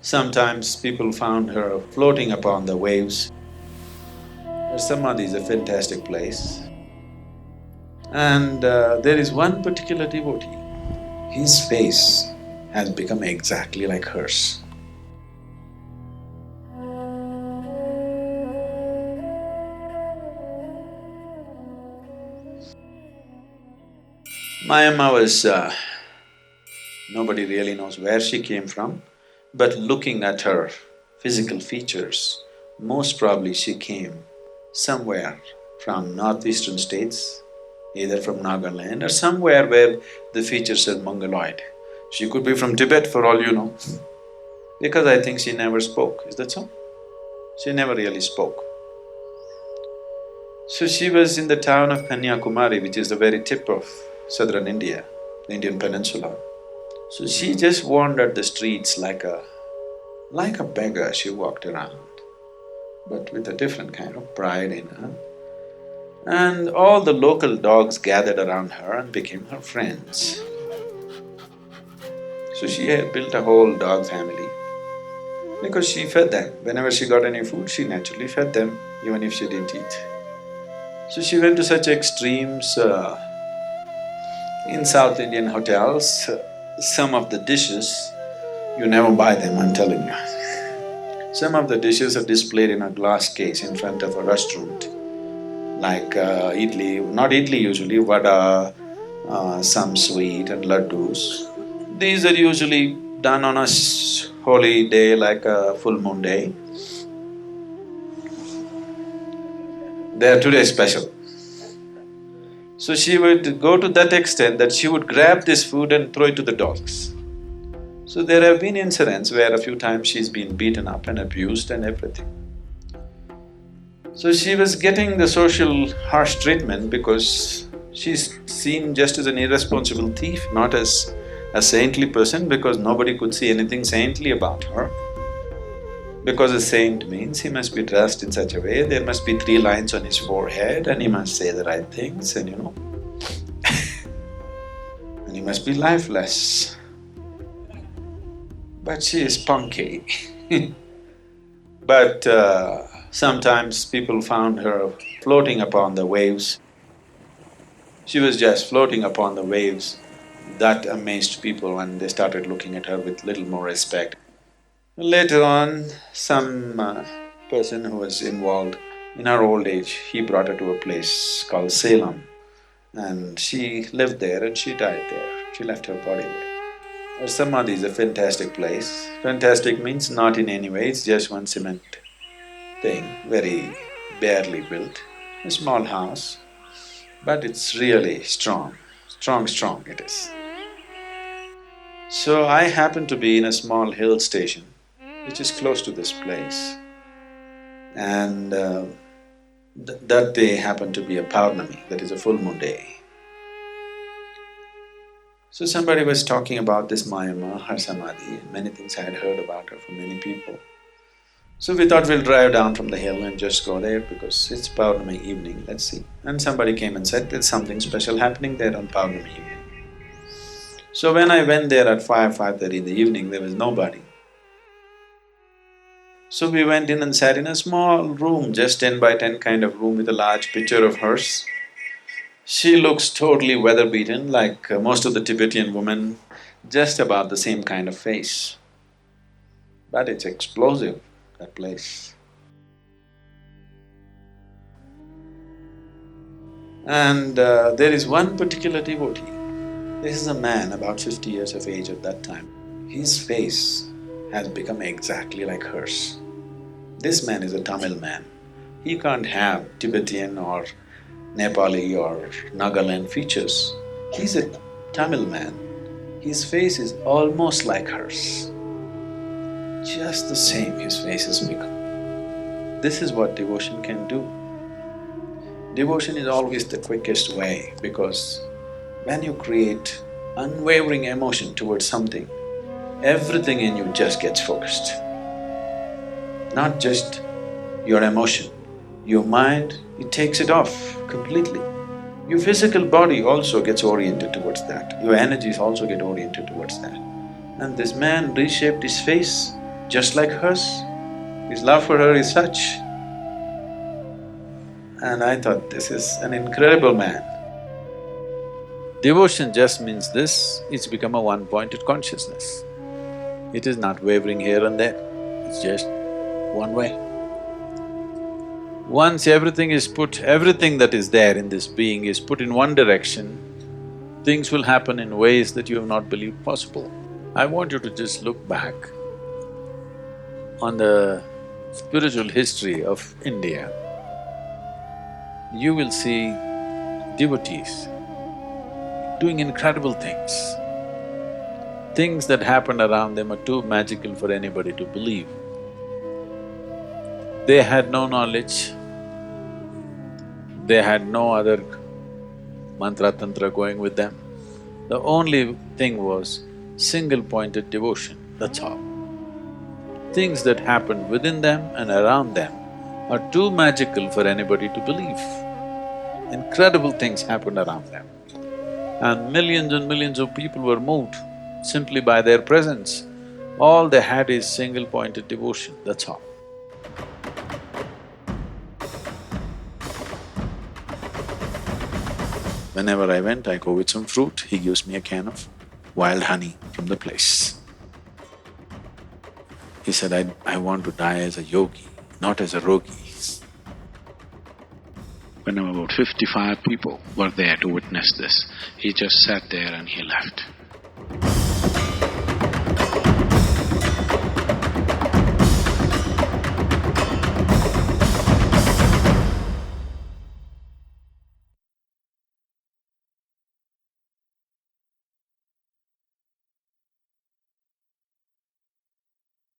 Sometimes people found her floating upon the waves. Her samadhi is a fantastic place. And there is one particular devotee, his face has become exactly like hers. Mayamma was… nobody really knows where she came from, but looking at her physical features, most probably she came somewhere from northeastern states, either from Nagaland or somewhere where the features are mongoloid. She could be from Tibet for all you know, because I think she never spoke, is that so? She never really spoke. So she was in the town of Kanyakumari, which is the very tip of southern India, the Indian peninsula. So she just wandered the streets like a beggar. She walked around, but with a different kind of pride in her. And all the local dogs gathered around her and became her friends. So she had built a whole dog family because she fed them. Whenever she got any food, she naturally fed them, even if she didn't eat. So she went to such extremes. In South Indian hotels, some of the dishes, you never buy them, I'm telling you. Some of the dishes are displayed in a glass case in front of a restaurant, like idli, not idli usually, vada, some sweet and laddus. These are usually done on a holy day like a full moon day. They are today special. So she would go to that extent that she would grab this food and throw it to the dogs. So there have been incidents where a few times she's been beaten up and abused and everything. So she was getting the social harsh treatment because she's seen just as an irresponsible thief, not as a saintly person, because nobody could see anything saintly about her. Because a saint means he must be dressed in such a way, there must be 3 lines on his forehead and he must say the right things and you know and he must be lifeless. But she is punky But sometimes people found her floating upon the waves. She was just floating upon the waves. That amazed people and they started looking at her with little more respect. Later on, some person who was involved in her old age, he brought her to a place called Salem and she lived there and she died there. She left her body there. Her samadhi is a fantastic place. Fantastic means not in any way, it's just one cement thing, very barely built, a small house, but it's really strong, strong it is. So I happen to be in a small hill station which is close to this place. And that day happened to be a Paurnami, that is a full moon day. So somebody was talking about this Mayamma, her samadhi, and many things I had heard about her from many people. So we thought we'll drive down from the hill and just go there because it's Paurnami evening, let's see. And somebody came and said there's something special happening there on Paurnami evening. So when I went there at 5:30 in the evening, there was nobody. So we went in and sat in a small room, just 10 by 10 kind of room with a large picture of hers. She looks totally weather-beaten, like most of the Tibetan women, just about the same kind of face. But it's explosive, that place. And there is one particular devotee. This is a man about 50 years of age at that time. His face has become exactly like hers. This man is a Tamil man. He can't have Tibetan or Nepali or Nagaland features. He's a Tamil man. His face is almost like hers. Just the same his face has become. This is what devotion can do. Devotion is always the quickest way because when you create unwavering emotion towards something, everything in you just gets focused. Not just your emotion, your mind, it takes it off completely. Your physical body also gets oriented towards that, your energies also get oriented towards that. And this man reshaped his face just like hers. His love for her is such. And I thought, this is an incredible man. Devotion just means this, it's become a one-pointed consciousness. It is not wavering here and there, it's just one way. Once everything that is there in this being is put in one direction, things will happen in ways that you have not believed possible. I want you to just look back on the spiritual history of India. You will see devotees doing incredible things. Things that happened around them are too magical for anybody to believe. They had no knowledge, they had no other mantra tantra going with them. The only thing was single-pointed devotion, that's all. Things that happened within them and around them are too magical for anybody to believe. Incredible things happened around them. And millions of people were moved simply by their presence. All they had is single-pointed devotion, that's all. Whenever I went, I go with some fruit, he gives me a can of wild honey from the place. He said, I want to die as a yogi, not as a rogi. When about 55 people were there to witness this, he just sat there and he left.